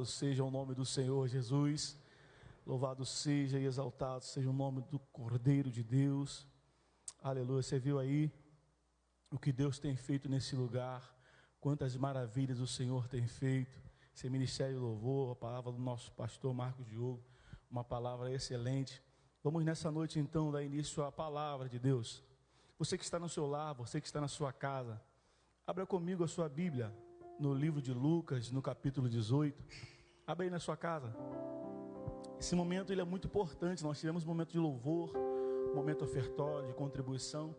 Louvado seja o nome do Senhor Jesus. Louvado seja e exaltado seja o nome do Cordeiro de Deus. Aleluia. Você viu aí o que Deus tem feito nesse lugar? Quantas maravilhas o Senhor tem feito. Esse ministério de louvor, a palavra do nosso pastor Marcos Diogo, uma palavra excelente. Vamos nessa noite então dar início à palavra de Deus. Você que está no seu lar, você que está na sua casa, abra comigo a sua Bíblia no livro de Lucas, no capítulo 18. Abra aí na sua casa. Esse momento ele é muito importante. Nós tivemos um momento de louvor, um momento ofertório, de contribuição,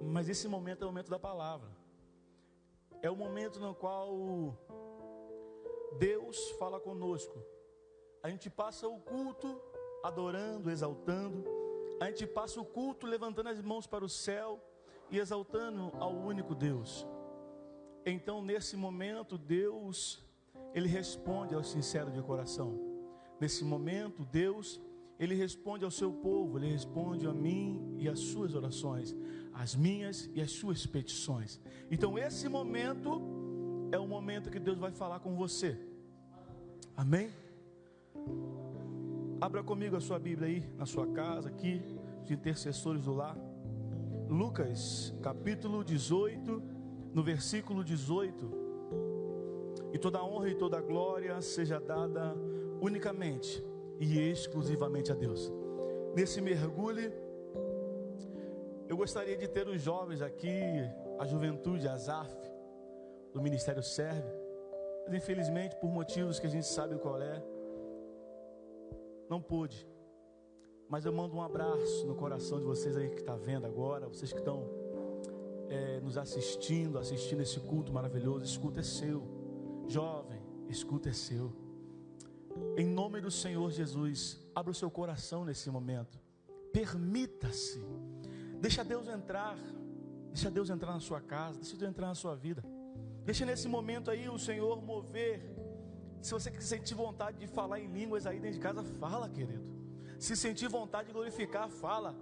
mas esse momento é o momento da palavra. É o momento no qual Deus fala conosco. A gente passa o culto adorando, exaltando. A gente passa o culto levantando as mãos para o céu e exaltando ao único Deus. Então, nesse momento, Deus, Ele responde ao sincero de coração. Nesse momento, Deus, Ele responde ao seu povo, Ele responde a mim e às suas orações, as minhas e as suas petições. Então, esse momento é o momento que Deus vai falar com você. Amém? Abra comigo a sua Bíblia aí, na sua casa, aqui, os intercessores do lar. Lucas, capítulo 18, no versículo 18. E toda a honra e toda a glória seja dada unicamente e exclusivamente a Deus. Nesse mergulho, eu gostaria de ter os jovens aqui, a juventude, a ZAF, do Ministério Serve. Mas infelizmente, por motivos que a gente sabe qual é, não pude. Mas eu mando um abraço no coração de vocês aí que está vendo agora, vocês que estão nos assistindo esse culto maravilhoso. Esse culto é seu, jovem, esse culto é seu. Em nome do Senhor Jesus, abra o seu coração nesse momento. Permita-se. Deixa Deus entrar. Deixa Deus entrar na sua casa. Deixa Deus entrar na sua vida. Deixa nesse momento aí o Senhor mover. Se você sentir vontade de falar em línguas aí dentro de casa, fala, querido. Se sentir vontade de glorificar, fala.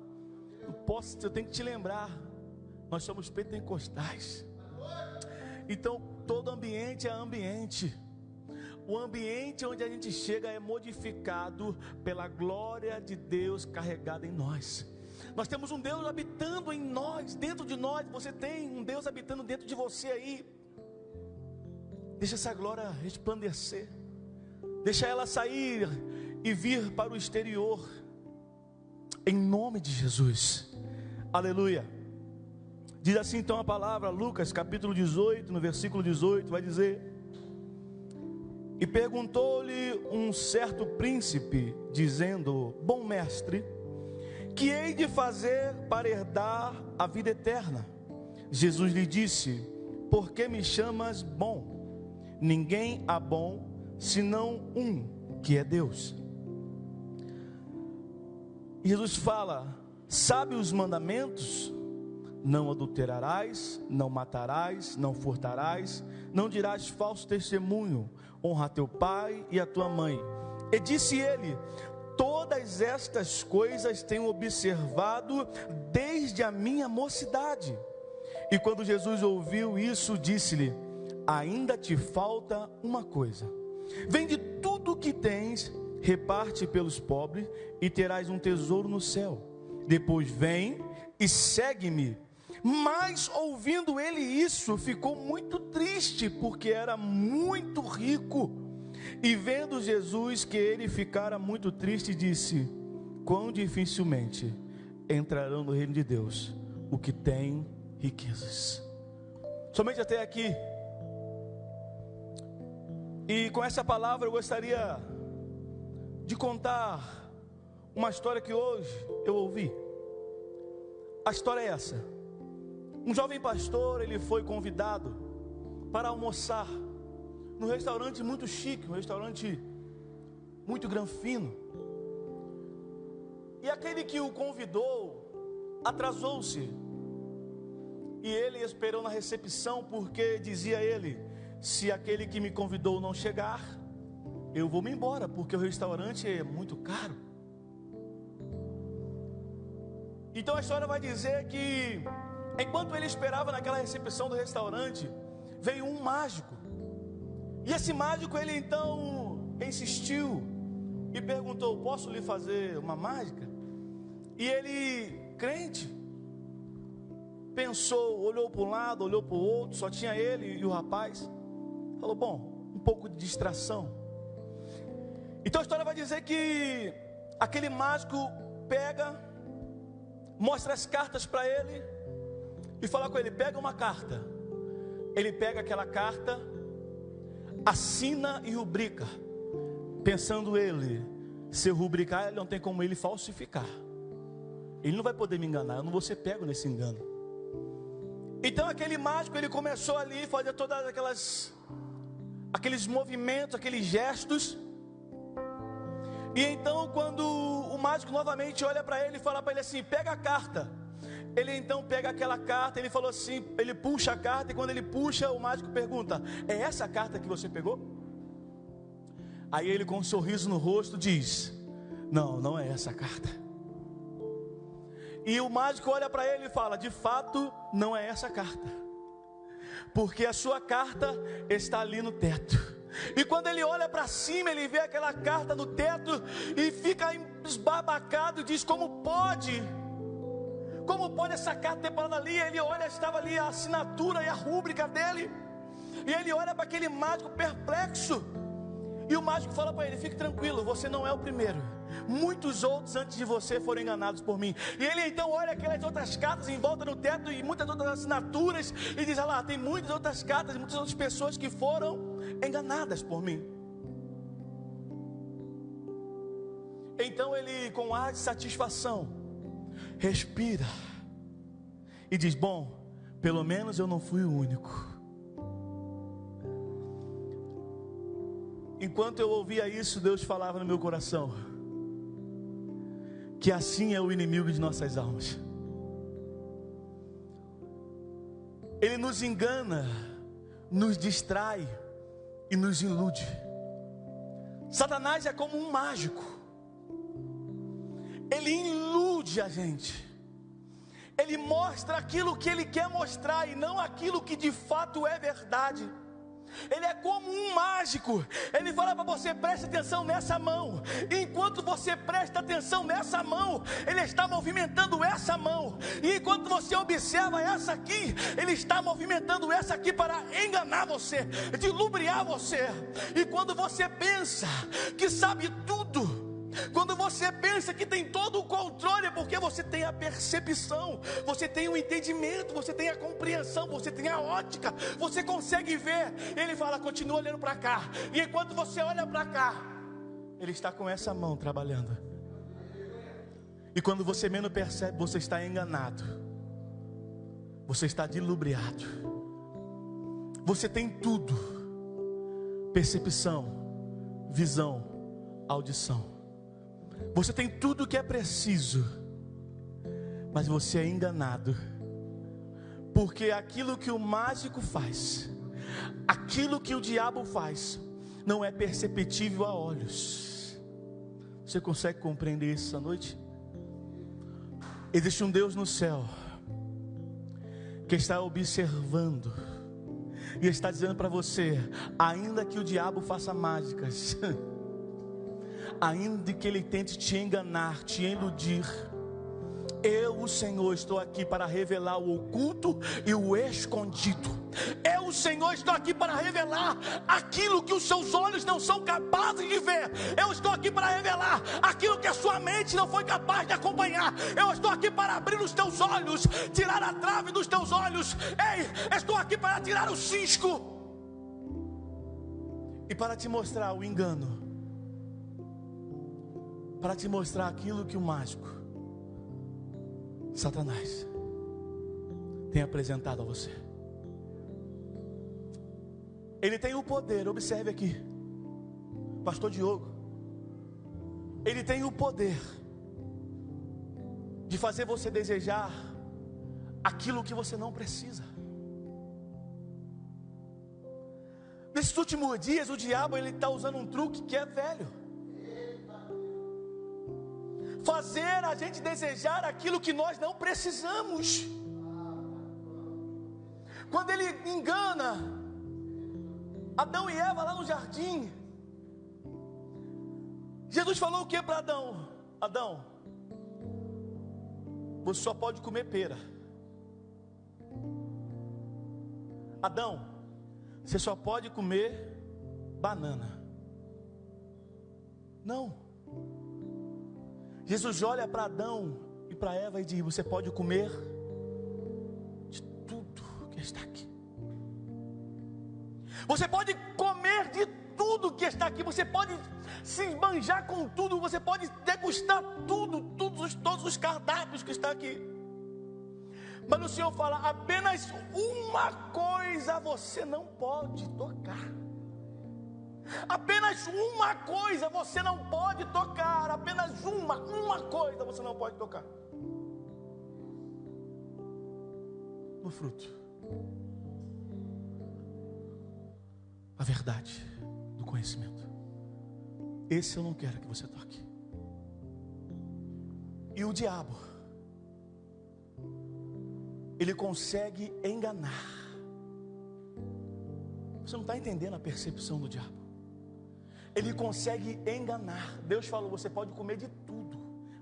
Eu tenho que te lembrar, nós somos pentecostais. Então todo ambiente é ambiente. O ambiente onde a gente chega é modificado pela glória de Deus carregada em nós. Nós temos um Deus habitando em nós, dentro de nós. Você tem um Deus habitando dentro de você aí. Deixa essa glória resplandecer. Deixa ela sair e vir para o exterior. Em nome de Jesus. Aleluia. Diz assim então a palavra, Lucas capítulo 18, no versículo 18, vai dizer: E perguntou-lhe um certo príncipe, dizendo: Bom mestre, que hei de fazer para herdar a vida eterna? Jesus lhe disse: Por que me chamas bom? Ninguém há bom, senão um, que é Deus. E Jesus fala: sabe os mandamentos? Não adulterarás, não matarás, não furtarás, não dirás falso testemunho, honra teu pai e a tua mãe. E disse ele: todas estas coisas tenho observado desde a minha mocidade. E quando Jesus ouviu isso, disse-lhe: ainda te falta uma coisa. Vende tudo o que tens, reparte pelos pobres, e terás um tesouro no céu. Depois vem e segue-me. Mas ouvindo ele isso, ficou muito triste, porque era muito rico. E vendo Jesus que ele ficara muito triste, disse: quão dificilmente entrarão no reino de Deus o que tem riquezas. Somente até aqui. E com essa palavra eu gostaria de contar uma história que hoje eu ouvi. A história é essa: um jovem pastor, ele foi convidado para almoçar num restaurante muito chique, um restaurante muito granfino. E aquele que o convidou atrasou-se, e ele esperou na recepção, porque dizia ele: se aquele que me convidou não chegar, eu vou me embora, porque o restaurante é muito caro. Então a história vai dizer que enquanto ele esperava naquela recepção do restaurante, veio um mágico. E esse mágico, ele então insistiu e perguntou: posso lhe fazer uma mágica? E ele, crente, pensou, olhou para um lado, olhou para o outro, só tinha ele e o rapaz. Falou: bom, um pouco de distração. Então a história vai dizer que aquele mágico pega, mostra as cartas para ele e fala com ele: pega uma carta. Ele pega aquela carta, assina e rubrica, pensando ele, se eu rubricar, não tem como ele falsificar, ele não vai poder me enganar, eu não vou ser pego nesse engano. Então aquele mágico, ele começou ali a fazer todas aqueles movimentos, aqueles gestos. E então quando o mágico novamente olha para ele e fala para ele assim: pega a carta. Ele então pega aquela carta, ele falou assim, ele puxa a carta, e quando ele puxa, o mágico pergunta: é essa a carta que você pegou? Aí ele, com um sorriso no rosto, diz: não, não é essa a carta. E o mágico olha para ele e fala: de fato, não é essa a carta, porque a sua carta está ali no teto. E quando ele olha para cima, ele vê aquela carta no teto e fica esbabacado e diz: como pode essa carta ter parado ali? Ele olha, estava ali a assinatura e a rúbrica dele. E ele olha para aquele mágico perplexo. E o mágico fala para ele: fique tranquilo, você não é o primeiro. Muitos outros antes de você foram enganados por mim. E ele então olha aquelas outras cartas em volta no teto e muitas outras assinaturas e diz: olha lá, tem muitas outras cartas e muitas outras pessoas que foram enganadas por mim. Então ele, com ar de satisfação, respira e diz: bom, pelo menos eu não fui o único. Enquanto eu ouvia isso, Deus falava no meu coração que assim é o inimigo de nossas almas. Ele nos engana, nos distrai e nos ilude. Satanás é como um mágico. Ele ilude a gente. Ele mostra aquilo que ele quer mostrar e não aquilo que de fato é verdade. Ele é como um mágico. Ele fala para você: preste atenção nessa mão. E enquanto você presta atenção nessa mão, ele está movimentando essa mão. E enquanto você observa essa aqui, ele está movimentando essa aqui para enganar você, de lubriar você. E quando você pensa que sabe tudo, quando você pensa que tem todo o controle, porque você tem a percepção, você tem o entendimento, você tem a compreensão, você tem a ótica, você consegue ver. Ele fala: continua olhando para cá. E enquanto você olha para cá, ele está com essa mão trabalhando. E quando você menos percebe, você está enganado, você está dilubriado. Você tem tudo: percepção, visão, audição. Você tem tudo o que é preciso, mas você é enganado, porque aquilo que o mágico faz, aquilo que o diabo faz, não é perceptível a olhos. Você consegue compreender isso essa noite? Existe um Deus no céu que está observando e está dizendo para você: ainda que o diabo faça mágicas, ainda que ele tente te enganar, te iludir, eu, o Senhor, estou aqui para revelar o oculto e o escondido. Eu, o Senhor, estou aqui para revelar aquilo que os seus olhos não são capazes de ver. Eu estou aqui para revelar aquilo que a sua mente não foi capaz de acompanhar. Eu estou aqui para abrir os teus olhos, tirar a trave dos teus olhos. Ei, estou aqui para tirar o cisco e para te mostrar o engano, para te mostrar aquilo que o mágico, Satanás, tem apresentado a você. Ele tem o poder, observe aqui, Pastor Diogo, ele tem o poder de fazer você desejar aquilo que você não precisa. Nesses últimos dias, o diabo está usando um truque que é velho: fazer a gente desejar aquilo que nós não precisamos. Quando ele engana Adão e Eva lá no jardim, Jesus falou o que para Adão? Adão, você só pode comer pera. Adão, você só pode comer banana. Não. Jesus olha para Adão e para Eva e diz: você pode comer de tudo que está aqui. Você pode comer de tudo que está aqui. Você pode se esbanjar com tudo. Você pode degustar tudo, todos os cardápios que está aqui. Mas o Senhor fala: apenas uma coisa você não pode tocar. Apenas uma coisa você não pode tocar. Apenas uma coisa você não pode tocar. No fruto. A verdade do conhecimento. Esse eu não quero que você toque. E o diabo, ele consegue enganar. Você não está entendendo a percepção do diabo. Ele consegue enganar. Deus falou: você pode comer de tudo,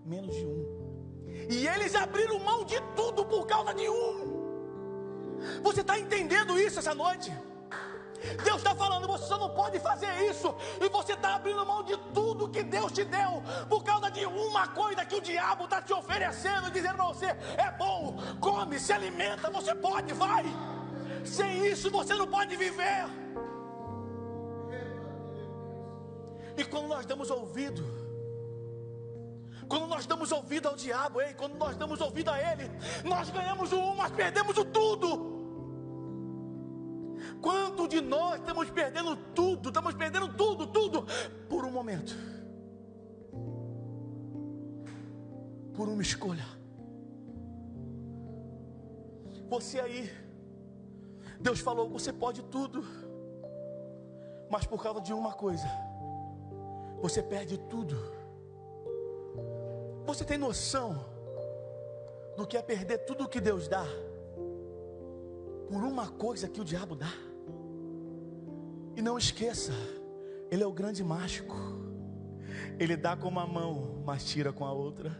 menos de um. E eles abriram mão de tudo por causa de um. Você está entendendo isso essa noite? Deus está falando: você só não pode fazer isso. E você está abrindo mão de tudo que Deus te deu por causa de uma coisa que o diabo está te oferecendo, dizendo para você: é bom, come, se alimenta, você pode, vai. Sem isso você não pode viver. E quando nós damos ouvido, ao diabo, quando nós damos ouvido a ele, nós ganhamos o mas perdemos o tudo. Quanto de nós estamos perdendo tudo, tudo, por um momento, por uma escolha. Você aí, Deus falou: você pode tudo, mas por causa de uma coisa, você perde tudo. Você tem noção do que é perder tudo o que Deus dá por uma coisa que o diabo dá? E não esqueça, ele é o grande mágico. Ele dá com uma mão, mas tira com a outra.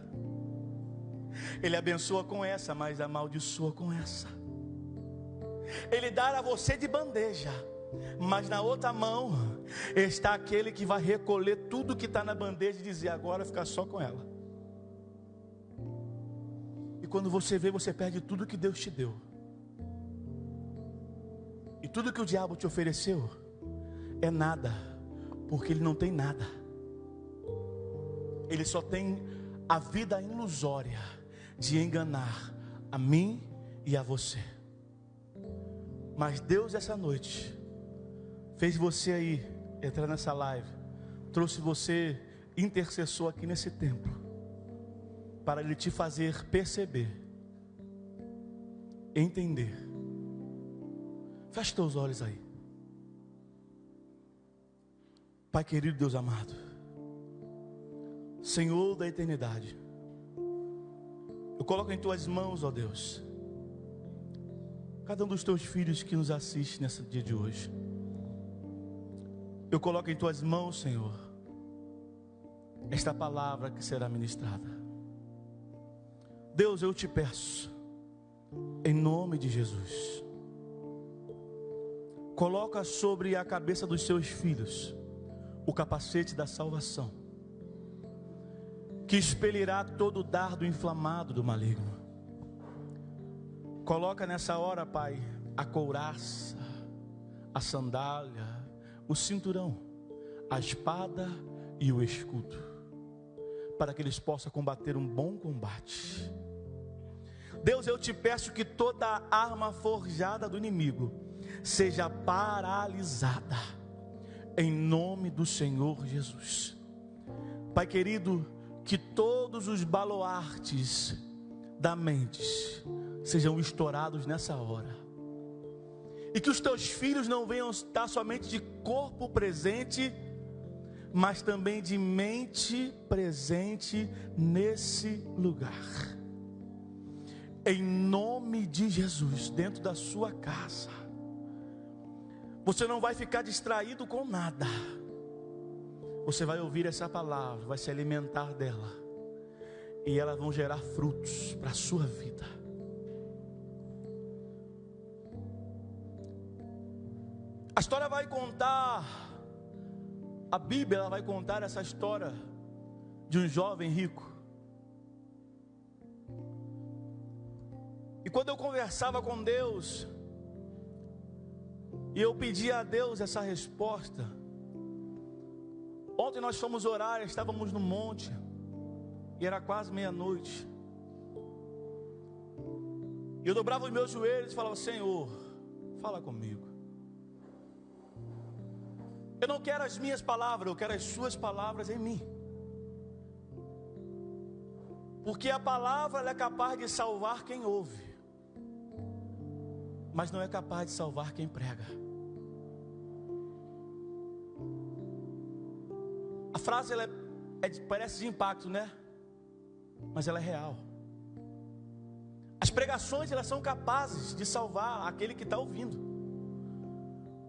Ele abençoa com essa, mas amaldiçoa com essa. Ele dá a você de bandeja, mas na outra mão está aquele que vai recolher tudo que está na bandeja e dizer: agora fica só com ela. E quando você vê, você perde tudo que Deus te deu. E tudo que o diabo te ofereceu é nada, porque ele não tem nada. Ele só tem a vida ilusória de enganar a mim e a você. Mas Deus, essa noite, fez você aí entrar nessa live, trouxe você intercessor aqui nesse templo, para Ele te fazer perceber, entender. Feche teus olhos aí. Pai querido, Deus amado, Senhor da eternidade, eu coloco em tuas mãos, ó Deus, cada um dos teus filhos que nos assiste nesse dia de hoje. Eu coloco em tuas mãos, Senhor, esta palavra que será ministrada. Deus, eu te peço, em nome de Jesus, coloca sobre a cabeça dos seus filhos o capacete da salvação, que expelirá todo o dardo inflamado do maligno. Coloca nessa hora, Pai, a couraça, a sandália, o cinturão, a espada e o escudo, para que eles possam combater um bom combate. Deus, eu te peço que toda arma forjada do inimigo seja paralisada, em nome do Senhor Jesus. Pai querido, que todos os baluartes da mente sejam estourados nessa hora, e que os teus filhos não venham estar somente de corpo presente, mas também de mente presente nesse lugar. Em nome de Jesus, dentro da sua casa, você não vai ficar distraído com nada. você vai ouvir essa palavra, vai se alimentar dela, e elas vão gerar frutos para a sua vida. A história vai contar, a Bíblia ela vai contar essa história de um jovem rico. E quando eu conversava com Deus, e eu pedia a Deus essa resposta. Ontem nós fomos orar, estávamos no monte, e era quase meia-noite. E eu dobrava os meus joelhos e falava: Senhor, fala comigo. Eu não quero as minhas palavras, eu quero as suas palavras em mim. Porque a palavra ela é capaz de salvar quem ouve, mas não é capaz de salvar quem prega. A frase ela parece de impacto, né? Mas ela é real. As pregações elas são capazes de salvar aquele que está ouvindo,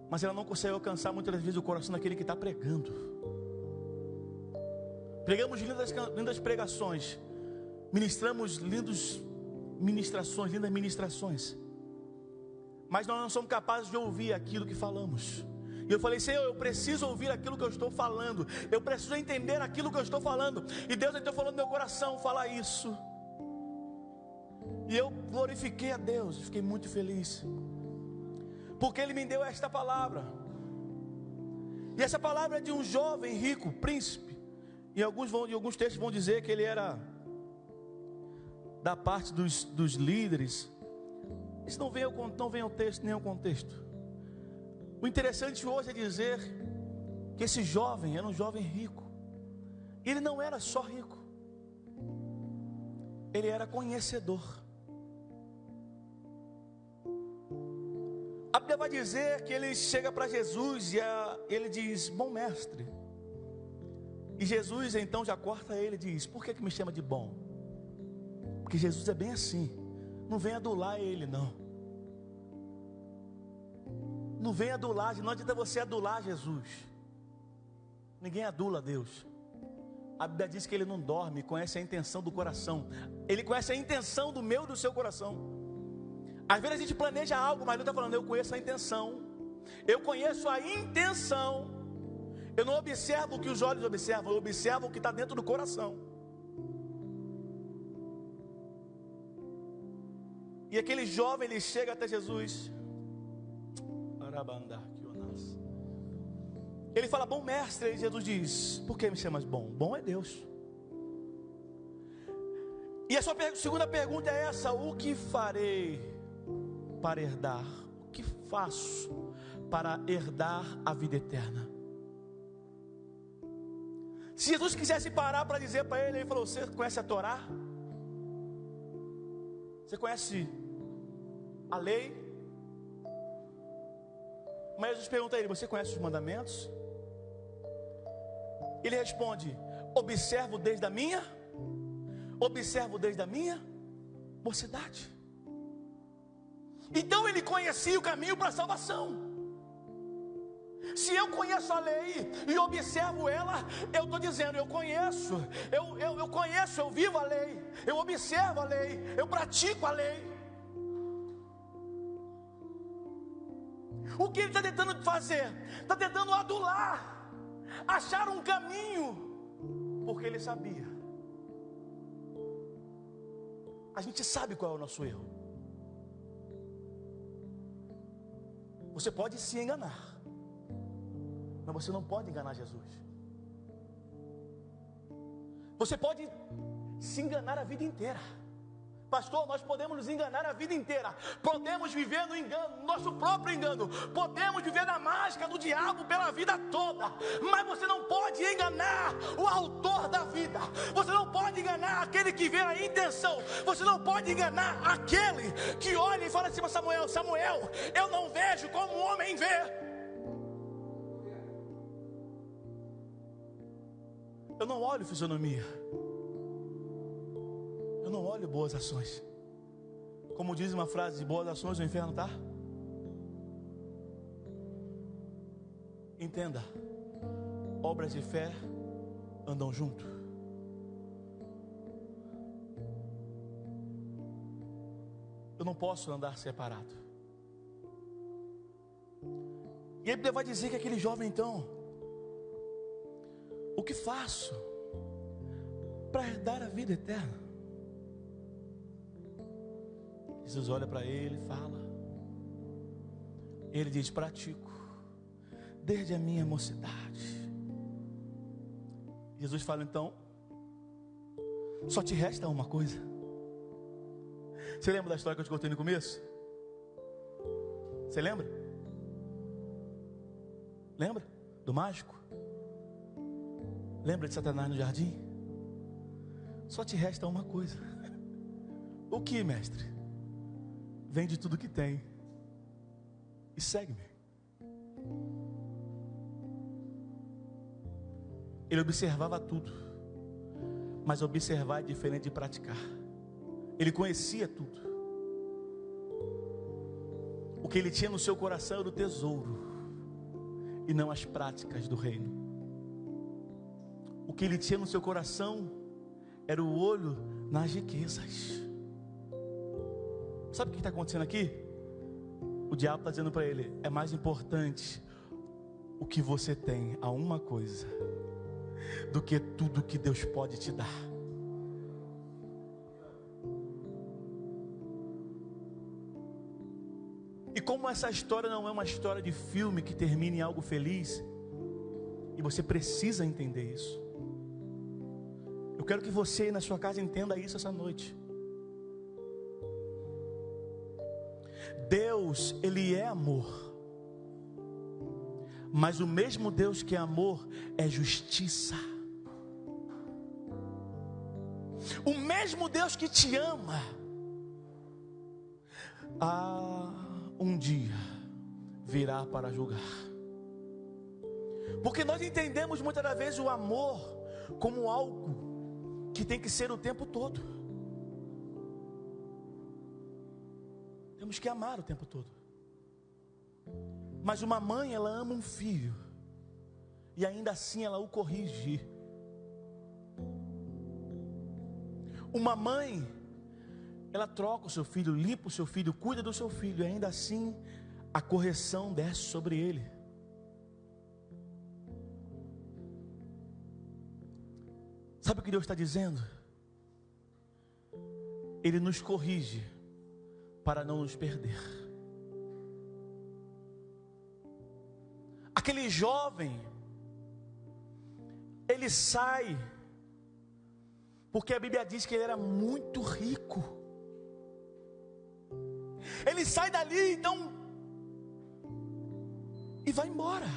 mas ela não consegue alcançar muitas vezes o coração daquele que está pregando. Pregamos lindas pregações, ministramos lindas ministrações, mas nós não somos capazes de ouvir aquilo que falamos. E eu falei: Senhor, eu preciso ouvir aquilo que eu estou falando, eu preciso entender aquilo que eu estou falando. E Deus então falou no meu coração: fala isso. E eu glorifiquei a Deus, fiquei muito feliz, porque Ele me deu esta palavra. E essa palavra é de um jovem rico, príncipe. E alguns textos vão dizer que ele era da parte dos líderes. Isso não vem ao texto, nem ao contexto. O interessante hoje é dizer que esse jovem era um jovem rico. Ele não era só rico, ele era conhecedor. A Bíblia vai dizer que ele chega para Jesus e ele diz: bom mestre. E Jesus então já corta ele e diz: por que me chama de bom? Porque Jesus é bem assim, não vem adular ele não. Não vem adular, não adianta você adular Jesus. Ninguém adula Deus. A Bíblia diz que Ele não dorme, conhece a intenção do coração. Ele conhece a intenção do meu e do seu coração. Às vezes a gente planeja algo, mas Ele está falando: eu conheço a intenção. Eu conheço a intenção. Eu não observo o que os olhos observam, eu observo o que está dentro do coração. E aquele jovem, ele chega até Jesus. Ele fala: bom mestre. E Jesus diz: por que me chamas bom? Bom é Deus. E a sua segunda pergunta é essa: o que farei para herdar? O que faço para herdar a vida eterna? Se Jesus quisesse parar para dizer para ele falou: você conhece a Torá? Você conhece a lei? Mas Jesus pergunta a ele: você conhece os mandamentos? Ele responde: observo desde a minha mocidade. Então ele conhecia o caminho para a salvação. Se eu conheço a lei e observo ela, eu estou dizendo: eu conheço, eu vivo a lei, eu observo a lei, eu pratico a lei. O que ele está tentando fazer? Está tentando adular, achar um caminho, porque ele sabia. A gente sabe qual é o nosso erro. Você pode se enganar, mas você não pode enganar Jesus. Você pode se enganar a vida inteira. Pastor, nós podemos nos enganar a vida inteira. Podemos viver no engano, nosso próprio engano. Podemos viver na máscara do diabo pela vida toda. Mas você não pode enganar o autor da vida. Você não pode enganar aquele que vê a intenção. Você não pode enganar aquele que olha e fala assim para Samuel: Samuel, eu não vejo como o homem vê. Eu não olho fisionomia. Eu não olho boas ações. Como diz uma frase: de boas ações o inferno está. Entenda, obras de fé andam junto. Eu não posso andar separado. E ele vai dizer que aquele jovem então: o que faço para herdar a vida eterna? Jesus olha para ele e fala. Ele diz: pratico desde a minha mocidade. Jesus fala então: só te resta uma coisa. Você lembra da história que eu te contei no começo? Você lembra? Lembra do mágico? Lembra de Satanás no jardim? Só te resta uma coisa. O que, mestre? Vende tudo que tem e segue-me. Ele observava tudo, mas observar é diferente de praticar. Ele conhecia tudo. O que ele tinha no seu coração era o tesouro e não as práticas do reino. O que ele tinha no seu coração era o olho nas riquezas. Sabe o que está acontecendo aqui? O diabo está dizendo para ele: é mais importante o que você tem a uma coisa do que tudo que Deus pode te dar. E como essa história não é uma história de filme que termina em algo feliz, e você precisa entender isso, eu quero que você aí na sua casa entenda isso essa noite. Deus, Ele é amor, mas o mesmo Deus que é amor é justiça. O mesmo Deus que te ama, um dia virá para julgar. Porque nós entendemos muitas das vezes o amor como algo que tem que ser o tempo todo. Temos que amar o tempo todo. Mas uma mãe, ela ama um filho, e ainda assim ela o corrige. Uma mãe, ela troca o seu filho, limpa o seu filho, cuida do seu filho, e ainda assim a correção desce sobre ele. Sabe o que Deus está dizendo? Ele nos corrige para não nos perder. Aquele jovem, ele sai, porque a Bíblia diz que ele era muito rico. Ele sai dali então e vai embora.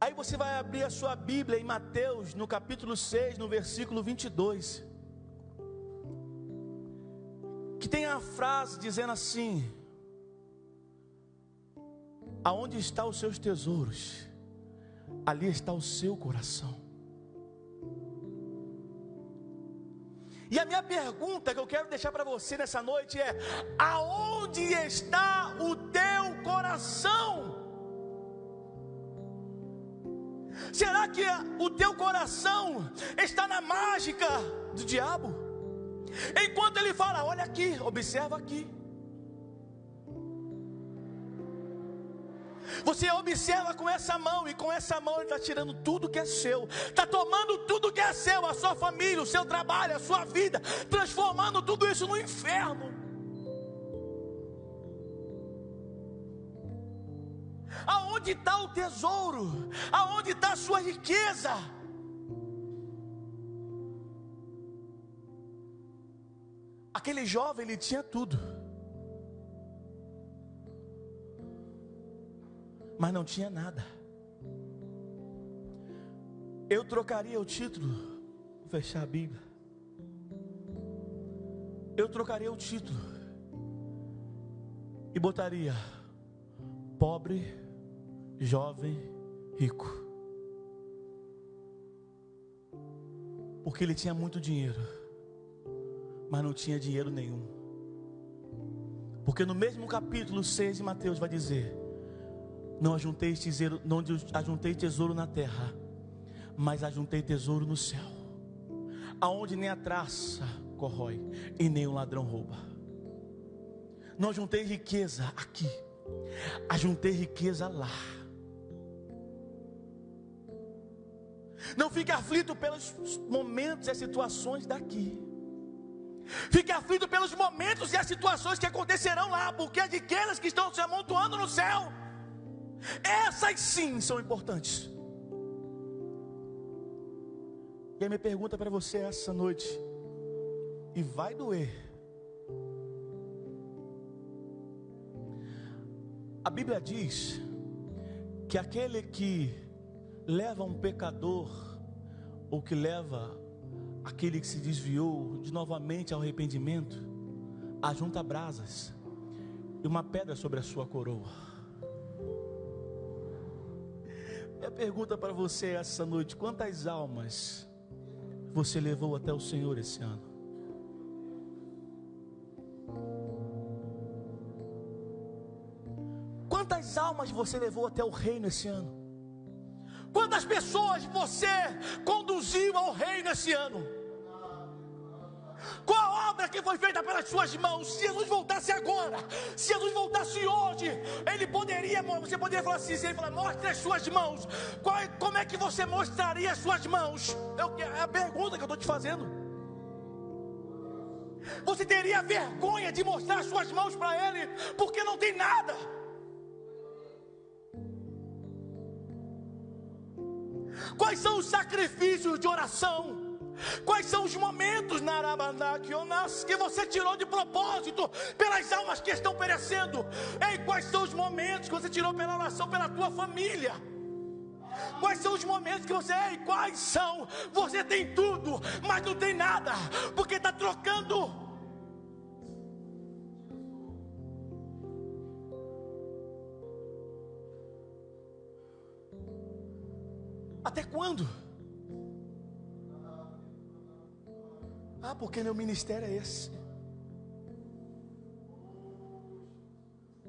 Aí você vai abrir a sua Bíblia em Mateus, no capítulo 6, no versículo 22, que tem a frase dizendo assim: aonde estão os seus tesouros, ali está o seu coração. E a minha pergunta que eu quero deixar para você nessa noite é: aonde está o teu coração? Será que o teu coração está na mágica do diabo? Enquanto ele fala: olha aqui, observa aqui. Você observa com essa mão, e com essa mão ele está tirando tudo que é seu, está tomando tudo que é seu, a sua família, o seu trabalho, a sua vida, transformando tudo isso no inferno. Aonde está o tesouro? Aonde está a sua riqueza? Aquele jovem, ele tinha tudo, mas não tinha nada. Eu trocaria o título, vou fechar a Bíblia. Eu trocaria o título e botaria: pobre, jovem, rico. Porque ele tinha muito dinheiro, mas não tinha dinheiro nenhum. Porque no mesmo capítulo 6 de Mateus vai dizer: Não ajuntei tesouro na terra, mas ajuntei tesouro no céu, aonde nem a traça corrói e nem o ladrão rouba. Não ajuntei riqueza aqui, ajuntei riqueza lá. Não fique aflito pelos momentos e as situações daqui. Fique aflito pelos momentos e as situações que acontecerão lá, porque as riquezas que estão se amontoando no céu, essas sim são importantes. E a minha pergunta para você essa noite, e vai doer: a Bíblia diz que aquele que leva um pecador, ou que leva aquele que se desviou de novamente ao arrependimento, ajunta brasas e uma pedra sobre a sua coroa. Minha pergunta para você essa noite: quantas almas você levou até o Senhor esse ano? Quantas almas você levou até o reino esse ano? Quantas pessoas você conduziu ao reino esse ano? Qual a obra que foi feita pelas suas mãos? Se Jesus voltasse agora, se Jesus voltasse hoje, você poderia falar assim, se ele falar, mostre as suas mãos, como é que você mostraria as suas mãos? É a pergunta que eu estou te fazendo. Você teria vergonha de mostrar as suas mãos para ele, porque não tem nada. Quais são os sacrifícios de oração? Quais são os momentos que você tirou de propósito pelas almas que estão perecendo? Ei, quais são os momentos que você tirou pela oração pela tua família? Quais são os momentos que quais são? Você tem tudo, mas não tem nada, porque está trocando. Até quando? Porque meu ministério é esse.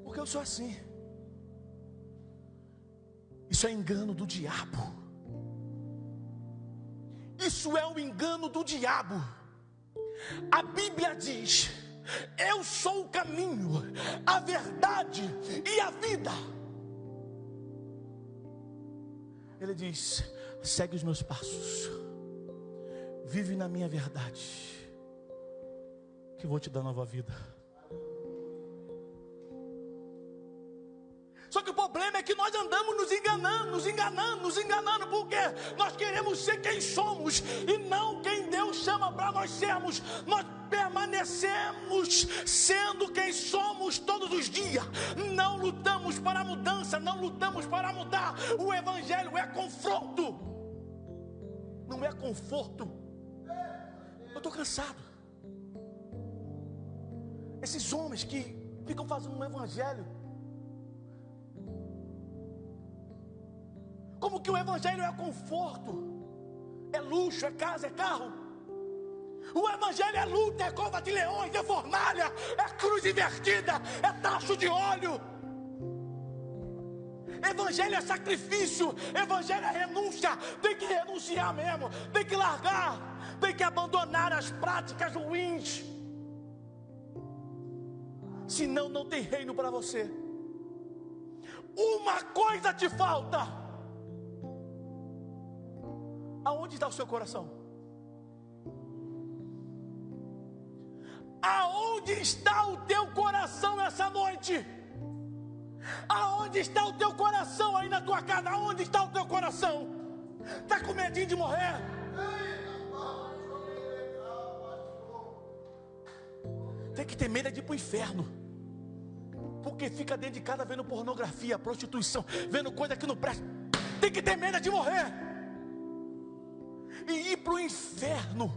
Porque eu sou assim. Isso é engano do diabo. Isso é o engano do diabo. A Bíblia diz: eu sou o caminho, a verdade e a vida. Ele diz: segue os meus passos, vive na minha verdade, que vou te dar nova vida. Só que o problema é que nós andamos nos enganando, porque nós queremos ser quem somos e não quem Deus chama para nós sermos. Nós permanecemos sendo quem somos todos os dias. Não lutamos para a mudança, não lutamos para mudar. O Evangelho é confronto, não é conforto. Eu estou cansado. Esses homens que ficam fazendo um evangelho, como que o evangelho é conforto, é luxo, é casa, é carro. O evangelho é luta, é cova de leões, é fornalha, é cruz invertida, é tacho de óleo. Evangelho é sacrifício, evangelho é renúncia. Tem que renunciar mesmo, tem que largar, tem que abandonar as práticas ruins, senão não tem reino para você. Uma coisa te falta. Aonde está o seu coração? Aonde está o teu coração essa noite? Aonde está o teu coração aí na tua casa? Aonde está o teu coração? Está com medinho de morrer? Tem que ter medo de ir para o inferno, porque fica dentro de casa vendo pornografia, prostituição, vendo coisa que não presta. Tem que ter medo de morrer e ir para o inferno.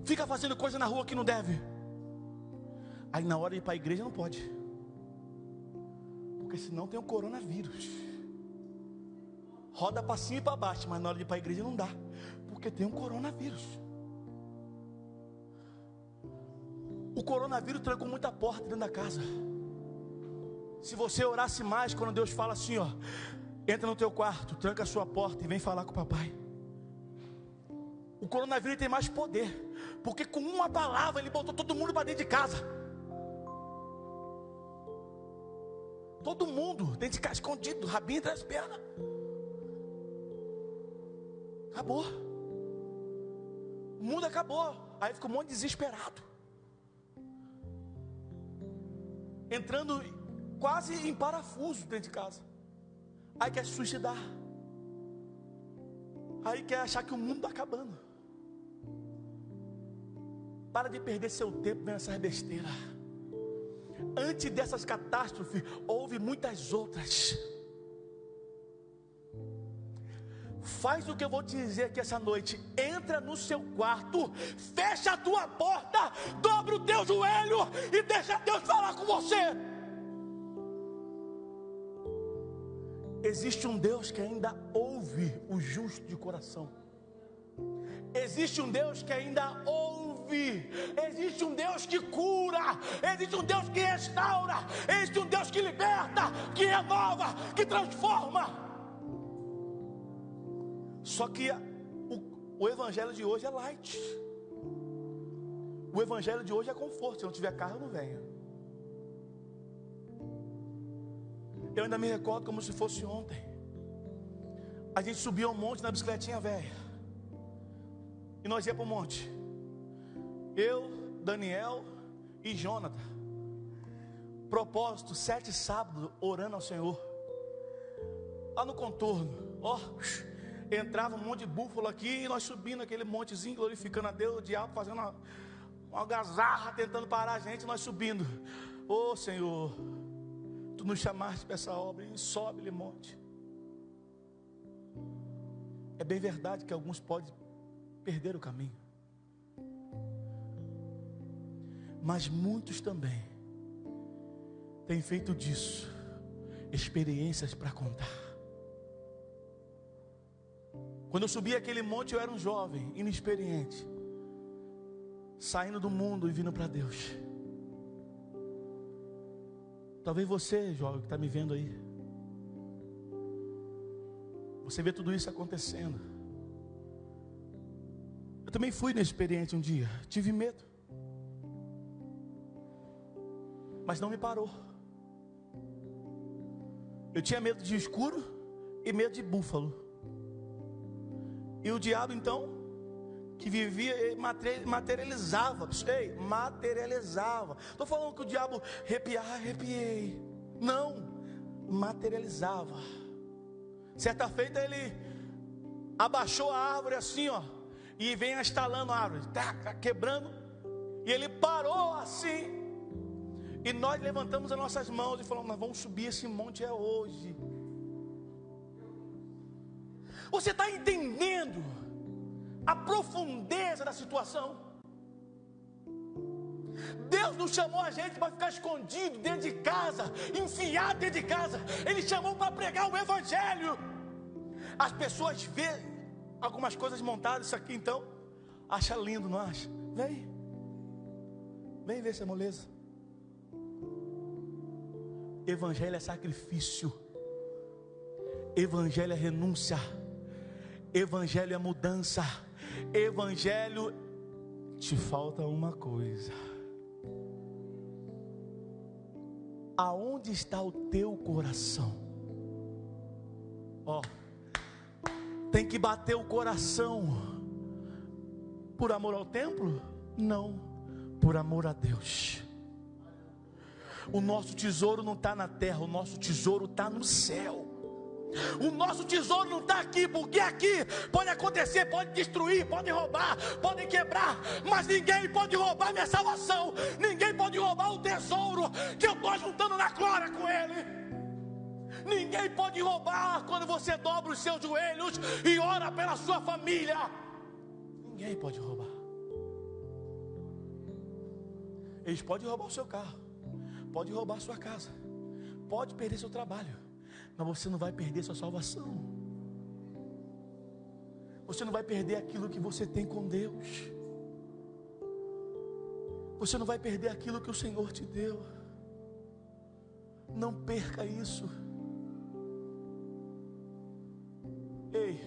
Fica fazendo coisa na rua que não deve. Aí na hora de ir para a igreja não pode, porque senão tem o coronavírus. Roda para cima e para baixo, mas na hora de ir para a igreja não dá, porque tem um coronavírus. O coronavírus trancou muita porta dentro da casa. Se você orasse mais, quando Deus fala assim, ó, entra no teu quarto, tranca a sua porta e vem falar com o papai. O coronavírus tem mais poder, porque com uma palavra ele botou todo mundo para dentro de casa. Todo mundo dentro de casa, escondido, rabinho entre as pernas. Acabou. O mundo acabou. Aí fica um monte de desesperado, entrando quase em parafuso dentro de casa. Aí quer se suicidar. Aí quer achar que o mundo está acabando. Para de perder seu tempo vendo essas besteiras. Antes dessas catástrofes, houve muitas outras. Faz o que eu vou te dizer aqui essa noite. Entra no seu quarto, fecha a tua porta, dobra o teu joelho e deixa Deus falar com você. Existe um Deus que ainda ouve o justo de coração. Existe um Deus que ainda ouve. Existe um Deus que cura. Existe um Deus que restaura. Existe um Deus que liberta, que renova, que transforma. Só que o evangelho de hoje é light. O evangelho de hoje é conforto. Se não tiver carro, não venha. Eu ainda me recordo como se fosse ontem. A gente subia um monte na bicicletinha velha. E nós ia para o monte. Eu, Daniel e Jonathan. Propósito, 7 sábados orando ao Senhor. Lá no contorno, ó, entrava um monte de búfalo aqui e nós subindo aquele montezinho, glorificando a Deus, o diabo fazendo uma algazarra, tentando parar a gente, nós subindo. Ô Senhor, Tu nos chamaste para essa obra e sobe-lhe monte. É bem verdade que alguns podem perder o caminho, mas muitos também têm feito disso experiências para contar. Quando eu subi aquele monte, eu era um jovem, inexperiente, saindo do mundo e vindo para Deus. Talvez você, jovem, que está me vendo aí, você vê tudo isso acontecendo. Eu também fui inexperiente um dia, tive medo, mas não me parou. Eu tinha medo de escuro e medo de búfalo. E o diabo então, que vivia, materializava. Estou falando que o diabo arrepiei. Não, materializava. Certa feita ele abaixou a árvore assim, ó, e vem estalando a árvore, tá quebrando. E ele parou assim. E nós levantamos as nossas mãos e falamos: nós vamos subir esse monte hoje. Você está entendendo a profundeza da situação? Deus não chamou a gente para ficar escondido dentro de casa, enfiado dentro de casa. Ele chamou para pregar o evangelho. As pessoas veem algumas coisas montadas, isso aqui então, acha lindo, não acha? Vem ver essa moleza. Evangelho é sacrifício. Evangelho é renúncia. Evangelho é mudança. Evangelho, te falta uma coisa. Aonde está o teu coração? Ó, tem que bater o coração por amor ao templo? Não, por amor a Deus. O nosso tesouro não está na terra, o nosso tesouro está no céu. O nosso tesouro não está aqui, porque aqui pode acontecer, pode destruir, pode roubar, pode quebrar, mas ninguém pode roubar minha salvação. Ninguém pode roubar o tesouro que eu estou juntando na glória com Ele. Ninguém pode roubar quando você dobra os seus joelhos e ora pela sua família. Ninguém pode roubar. Eles podem roubar o seu carro, pode roubar a sua casa, pode perder seu trabalho, mas você não vai perder sua salvação. Você não vai perder aquilo que você tem com Deus. Você não vai perder aquilo que o Senhor te deu. Não perca isso. Ei.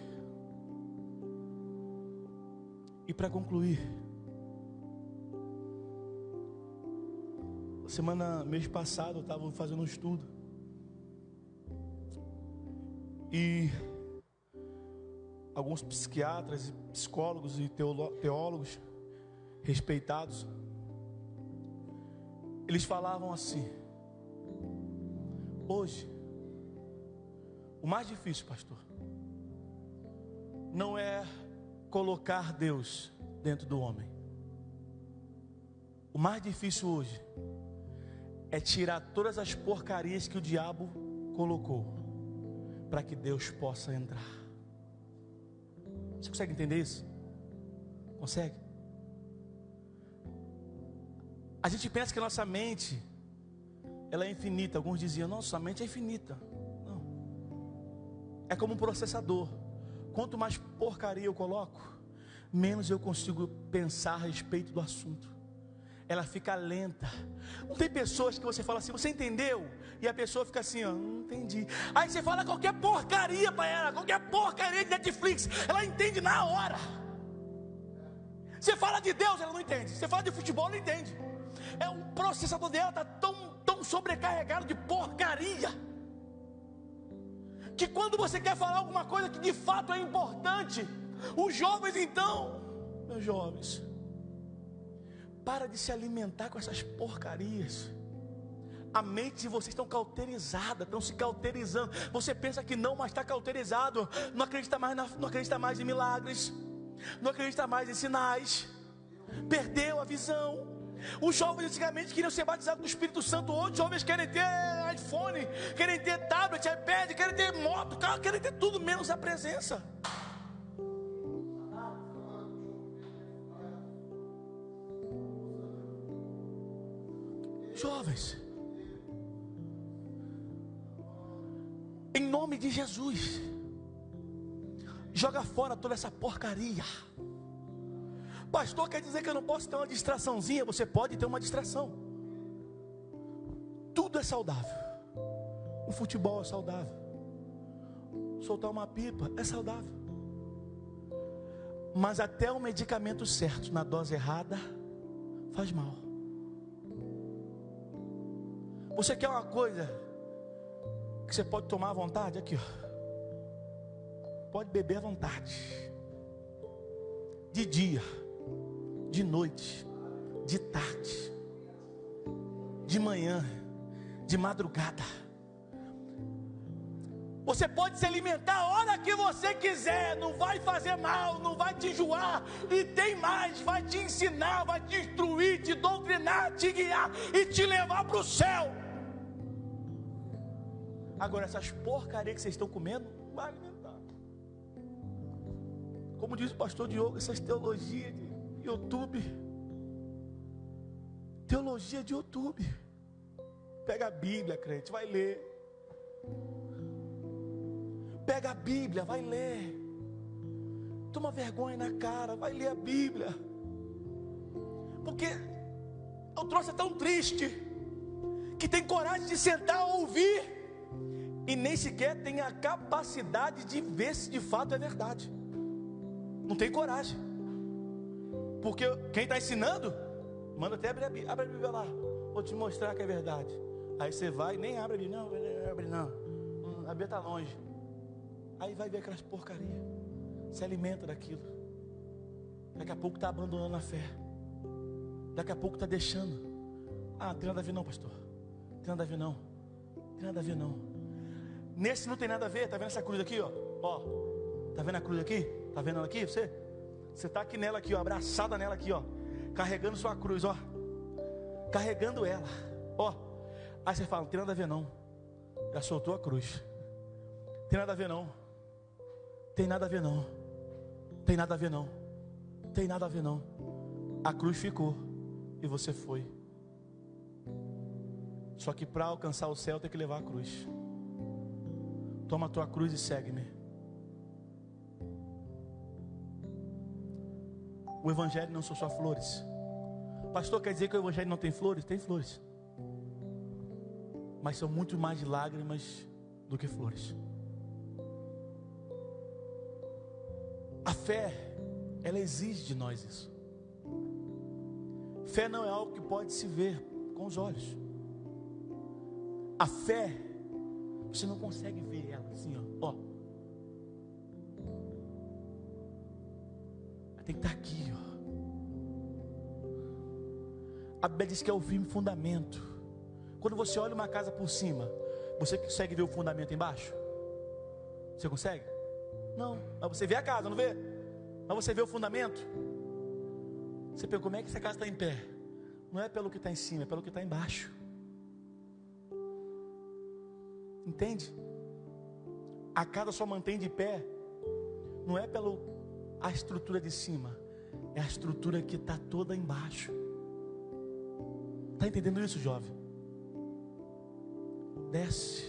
E para concluir, mês passado eu estava fazendo um estudo e alguns psiquiatras, psicólogos e teólogos respeitados, eles falavam assim: hoje, o mais difícil, pastor, não é colocar Deus dentro do homem. O mais difícil hoje é tirar todas as porcarias que o diabo colocou para que Deus possa entrar. Você consegue entender isso? Consegue? A gente pensa que a nossa mente ela é infinita. Alguns diziam: nossa mente é infinita. Não. É como um processador. Quanto mais porcaria eu coloco, menos eu consigo pensar a respeito do assunto. Ela fica lenta. Não tem pessoas que você fala assim: você entendeu? E a pessoa fica assim, ó, não entendi. Aí você fala qualquer porcaria para ela, qualquer porcaria de Netflix, ela entende na hora. Você fala de Deus, ela não entende. Você fala de futebol, ela não entende. É um processador dela está tão sobrecarregado de porcaria, que quando você quer falar alguma coisa que de fato é importante, os jovens então, meus jovens, para de se alimentar com essas porcarias. A mente de vocês estão cauterizada, estão se cauterizando. Você pensa que não, mas está cauterizado. Não acredita mais em milagres, não acredita mais em sinais. Perdeu a visão. Os jovens antigamente queriam ser batizados do Espírito Santo. Hoje os jovens querem ter iPhone, querem ter tablet, iPad, querem ter moto, carro, querem ter tudo menos a presença. Jovens, em nome de Jesus, joga fora toda essa porcaria. Pastor, quer dizer que eu não posso ter uma distraçãozinha? Você pode ter uma distração. Tudo é saudável. O futebol é saudável. Soltar uma pipa é saudável. Mas até o medicamento certo, na dose errada, faz mal. Você quer uma coisa que você pode tomar à vontade? Aqui, ó. Pode beber à vontade. De dia, de noite, de tarde, de manhã, de madrugada. Você pode se alimentar a hora que você quiser, não vai fazer mal, não vai te enjoar, e tem mais, vai te ensinar, vai te instruir, te doutrinar, te guiar e te levar para o céu. Agora essas porcarias que vocês estão comendo, não vai alimentar. Como diz o pastor Diogo, essas teologias de YouTube, teologia de YouTube. Pega a Bíblia, crente, vai ler. Pega a Bíblia, vai ler. Toma vergonha na cara, vai ler a Bíblia. Porque o troço é tão triste que tem coragem de sentar a ouvir e nem sequer tem a capacidade de ver se de fato é verdade. Não tem coragem. Porque quem está ensinando, manda até abrir a Bíblia lá. Vou te mostrar que é verdade. Aí você vai e nem abre a Bíblia. Não, abre não. A Bíblia está longe. Aí vai ver aquelas porcarias. Se alimenta daquilo. Daqui a pouco está abandonando a fé. Daqui a pouco está deixando. Ah, não tem nada a ver não, pastor. Não tem nada a ver não. Não tem nada a ver não. Nesse não tem nada a ver. Está vendo essa cruz aqui, ó? Ó. Está vendo a cruz aqui? Está vendo ela aqui? Você está aqui nela aqui, ó, abraçada nela aqui, ó, carregando sua cruz, ó, carregando ela, ó. Aí você fala: não tem nada a ver não. Já soltou a cruz. Tem nada a ver não. Tem nada a ver não. Tem nada a ver não. Tem nada a ver não. A cruz ficou e você foi. Só que para alcançar o céu tem que levar a cruz. Toma a tua cruz e segue-me. O evangelho não são só flores. Pastor, quer dizer que o evangelho não tem flores? Tem flores. mas são muito mais lágrimas do que flores. A fé, ela exige de nós isso. Fé não é algo que pode se ver com os olhos. A fé, você não consegue ver ela assim, ó. Ela tem que estar aqui, ó. A Bíblia diz que é o firme fundamento. Quando você olha uma casa por cima, você consegue ver o fundamento embaixo? Você consegue? Não, mas você vê a casa, não vê? Mas você vê o fundamento. Você pensa, como é que essa casa está em pé? Não é pelo que está em cima, é pelo que está embaixo. Entende? A casa só mantém de pé, não é pela a estrutura de cima, é a estrutura que está toda embaixo. Está entendendo isso, jovem? Desce,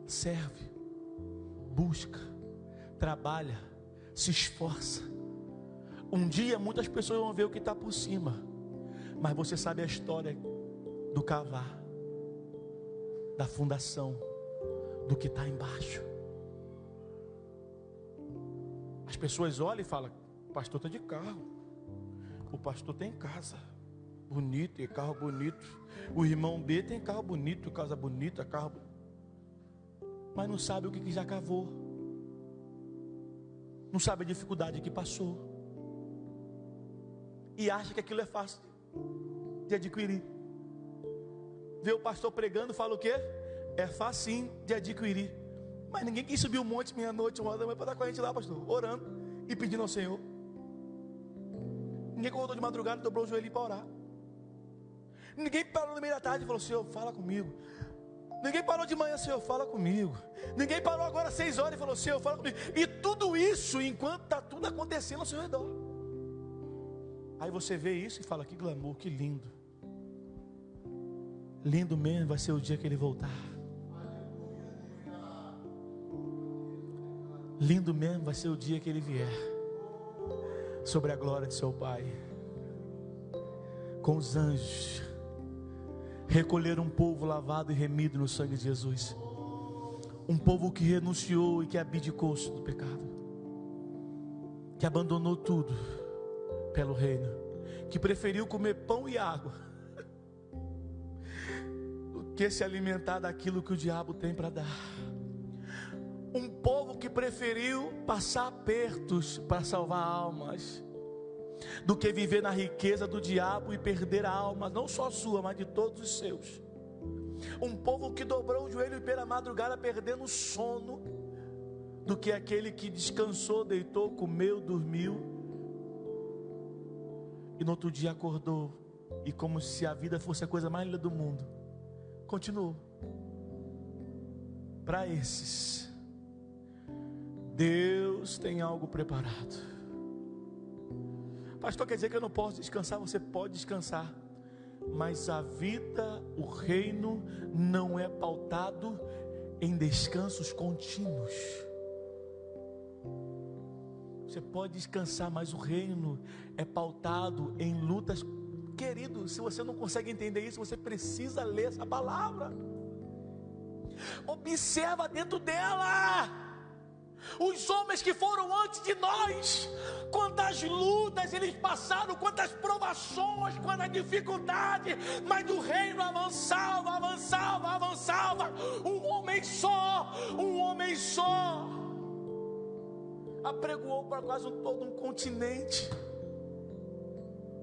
serve, busca, trabalha, se esforça. Um dia muitas pessoas vão ver o que está por cima, mas você sabe a história do cavar, da fundação, do que está embaixo. As pessoas olham e falam: o pastor está de carro, o pastor tem casa bonito, tem carro bonito, o irmão B tem carro bonito, casa bonita, carro bonito. Mas não sabe o que já cavou, não sabe a dificuldade que passou, e acha que aquilo é fácil de adquirir. Vê o pastor pregando, fala o quê? É facinho de adquirir. Mas ninguém quis subir um monte meia-noite, 1 hora da manhã, para estar com a gente lá, pastor, orando e pedindo ao Senhor. Ninguém acordou de madrugada e dobrou o joelho para orar. Ninguém parou no meio da tarde e falou: Senhor, fala comigo. Ninguém parou de manhã: Senhor, fala comigo. Ninguém parou agora às 6 horas e falou: Senhor, fala comigo. E tudo isso enquanto está tudo acontecendo ao seu redor. Aí você vê isso e fala: que glamour, que lindo. Lindo mesmo vai ser o dia que ele voltar. Lindo mesmo vai ser o dia que ele vier, sobre a glória de seu Pai, com os anjos, recolher um povo lavado e remido no sangue de Jesus. Um povo que renunciou e que abdicou do pecado, que abandonou tudo pelo reino, que preferiu comer pão e água do que se alimentar daquilo que o diabo tem para dar. Um povo que preferiu passar apertos para salvar almas, do que viver na riqueza do diabo e perder a alma, não só sua, mas de todos os seus. Um povo que dobrou o joelho pela madrugada perdendo o sono, do que aquele que descansou, deitou, comeu, dormiu, e no outro dia acordou, e como se a vida fosse a coisa mais linda do mundo, continuou. Para esses, Deus tem algo preparado. Pastor, quer dizer que eu não posso descansar? Você pode descansar, mas a vida, o reino não é pautado em descansos contínuos. Você pode descansar, mas o reino é pautado em lutas. Querido, se você não consegue entender isso, você precisa ler essa palavra. Observa dentro dela. Os homens que foram antes de nós, quantas lutas eles passaram, quantas provações, quanta dificuldade, mas o reino avançava, avançava, avançava. Um homem só apregoou para quase todo um continente.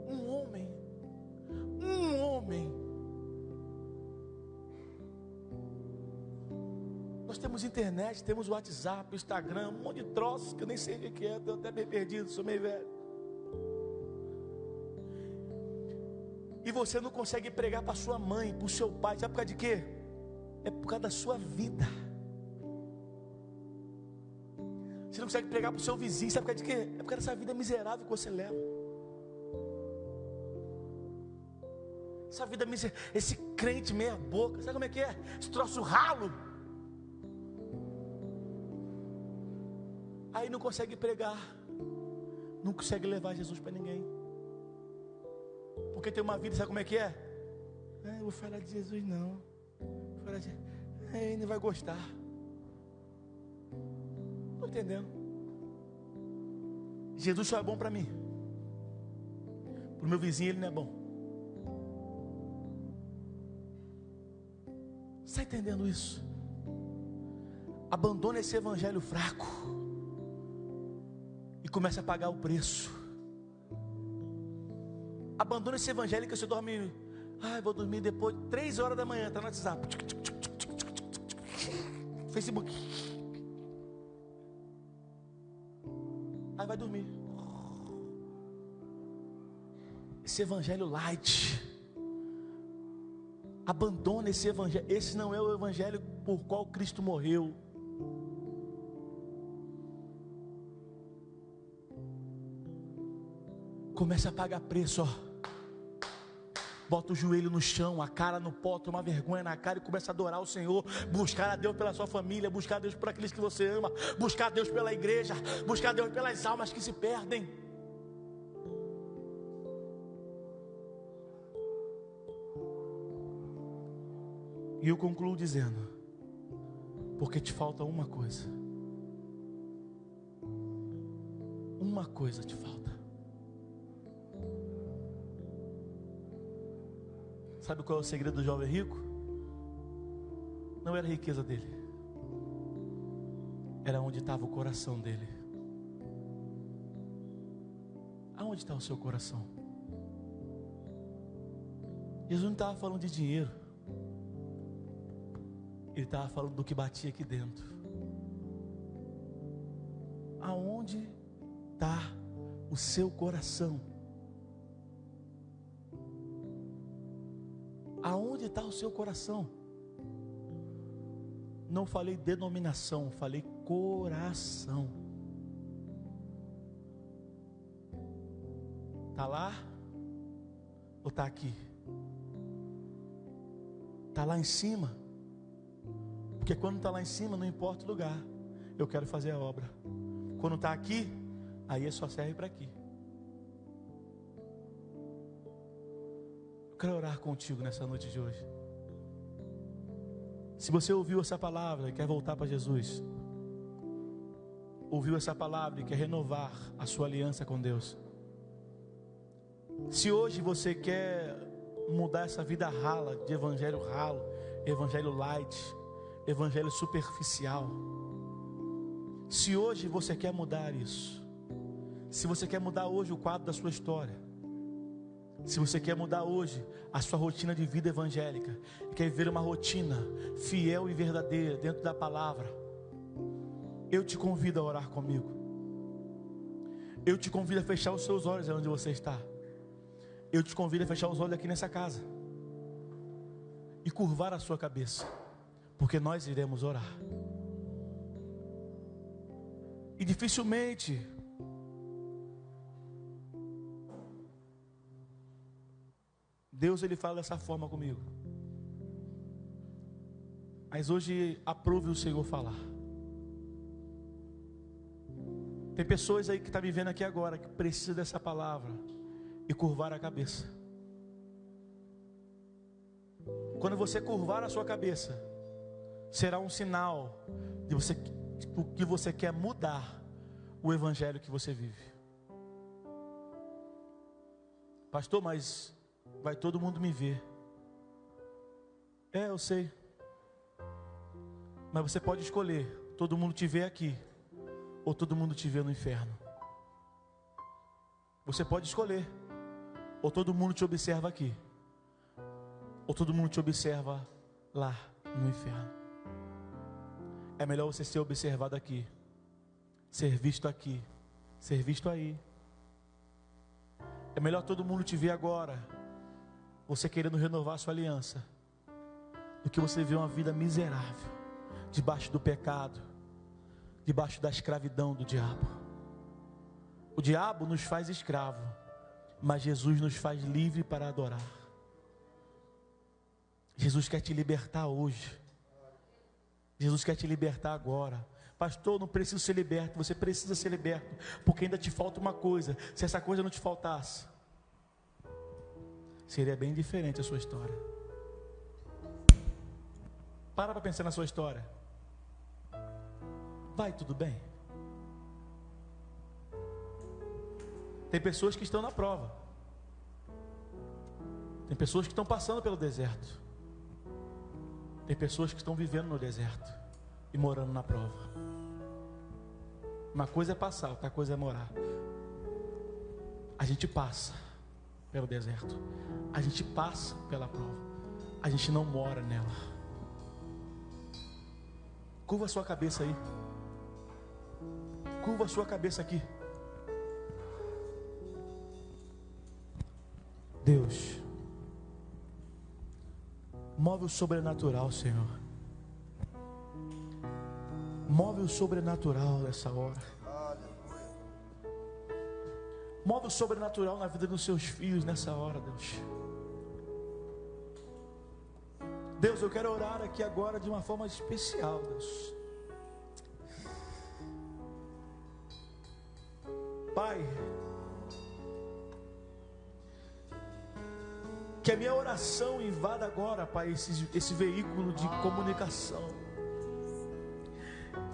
Um homem. Nós temos internet, temos WhatsApp, Instagram, um monte de troços que eu nem sei o que é, estou até bem perdido, sou meio velho. E você não consegue pregar para sua mãe, para o seu pai, sabe por causa de quê? É por causa da sua vida. Você não consegue pregar para o seu vizinho, sabe por causa de quê? É por causa dessa vida miserável que você leva. Essa vida miserável, esse crente meia boca, sabe como é que é? Esse troço ralo. Aí não consegue pregar, não consegue levar Jesus para ninguém, porque tem uma vida, sabe como é que é? Eu vou falar de Jesus não, Falei assim, ele não vai gostar. Estou entendendo. Jesus só é bom para mim. Para o meu vizinho ele não é bom. Você está entendendo isso? Abandona esse evangelho fraco e comece a pagar o preço. Abandona esse evangelho que você dorme. Vou dormir depois, 3 horas da manhã, está no WhatsApp, Facebook. Aí vai dormir. Esse evangelho light. Abandona esse evangelho. Esse não é o evangelho por qual Cristo morreu. Comece a pagar preço, ó. Bota o joelho no chão, a cara no pó, toma vergonha na cara e começa a adorar o Senhor. Buscar a Deus pela sua família, buscar a Deus por aqueles que você ama, buscar a Deus pela igreja, buscar a Deus pelas almas que se perdem. E eu concluo dizendo, porque te falta uma coisa. Uma coisa te falta. Sabe qual é o segredo do jovem rico? Não era a riqueza dele, era onde estava o coração dele. Aonde está o seu coração? Jesus não estava falando de dinheiro, ele estava falando do que batia aqui dentro. Aonde está o seu coração? Aonde está o seu coração? Não falei denominação, falei coração. Está lá ou está aqui? Está lá em cima? Porque quando está lá em cima, não importa o lugar, eu quero fazer a obra. Quando está aqui, aí só serve para aqui. Eu quero orar contigo nessa noite de hoje. Se você ouviu essa palavra e quer voltar para Jesus, ouviu essa palavra e quer renovar a sua aliança com Deus, se hoje você quer mudar essa vida rala, de evangelho ralo, evangelho light, evangelho superficial, se hoje você quer mudar isso, se você quer mudar hoje o quadro da sua história, se você quer mudar hoje a sua rotina de vida evangélica, quer viver uma rotina fiel e verdadeira dentro da palavra, eu te convido a orar comigo. Eu te convido a fechar os seus olhos onde você está. Eu te convido a fechar os olhos aqui nessa casa e curvar a sua cabeça, porque nós iremos orar. E dificilmente Deus ele fala dessa forma comigo, mas hoje aprove o Senhor falar. Tem pessoas aí que estão vivendo aqui agora, que precisam dessa palavra e curvar a cabeça. Quando você curvar a sua cabeça, será um sinal de que você quer mudar o evangelho que você vive. Pastor, mas vai todo mundo me ver. Eu sei. Mas você pode escolher, todo mundo te vê aqui, ou todo mundo te vê no inferno. Você pode escolher, ou todo mundo te observa aqui, ou todo mundo te observa lá no inferno. É melhor você ser observado aqui, ser visto aqui, ser visto aí. É melhor todo mundo te ver agora, você querendo renovar a sua aliança, do que você viver uma vida miserável, debaixo do pecado, debaixo da escravidão do diabo. O diabo nos faz escravo, mas Jesus nos faz livre para adorar. Jesus quer te libertar hoje. Jesus quer te libertar agora. Pastor, não preciso ser liberto. Você precisa ser liberto, porque ainda te falta uma coisa. Se essa coisa não te faltasse, seria bem diferente a sua história. Para pensar na sua história. Vai tudo bem? Tem pessoas que estão na prova. Tem pessoas que estão passando pelo deserto. Tem pessoas que estão vivendo no deserto e morando na prova. Uma coisa é passar, outra coisa é morar. A gente passa pelo deserto. A gente passa pela prova. A gente não mora nela. Curva a sua cabeça aí. Curva a sua cabeça aqui. Deus, move o sobrenatural, Senhor. Move o sobrenatural nessa hora. Move o sobrenatural na vida dos seus filhos nessa hora, Deus. Deus, eu quero orar aqui agora de uma forma especial, Deus. Pai, que a minha oração invada agora, Pai, esse veículo de comunicação.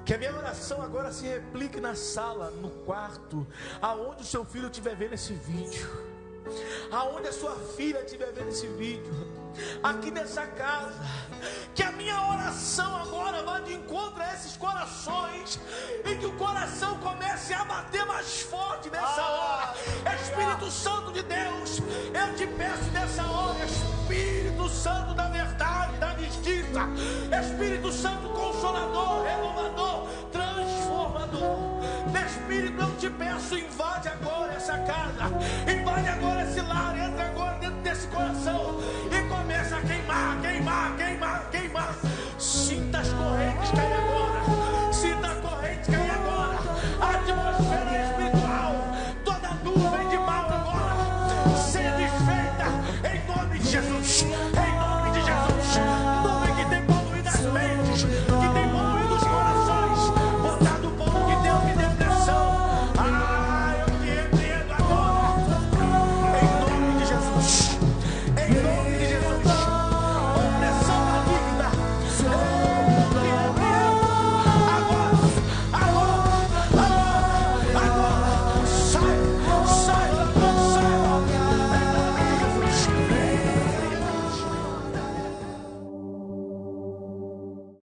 Que a minha oração agora se replique na sala, no quarto, aonde o seu filho estiver vendo esse vídeo, aonde a sua filha estiver vendo esse vídeo, aqui nessa casa. Que a minha oração agora vá de encontro a esses corações, e que o coração comece a bater mais forte nessa hora. Espírito Santo de Deus, eu te peço nessa hora, Espírito Santo da verdade, da justiça, Espírito Santo consolador, renovador, transformador. Espírito, eu te peço, invade agora essa casa, invade agora esse lar, entra agora dentro desse coração e começa a queimar, queimar, queimar, queimar. Sinta as correntes cair agora, sinta as correntes cair agora, a atmosfera espiritual, toda nuvem de mal agora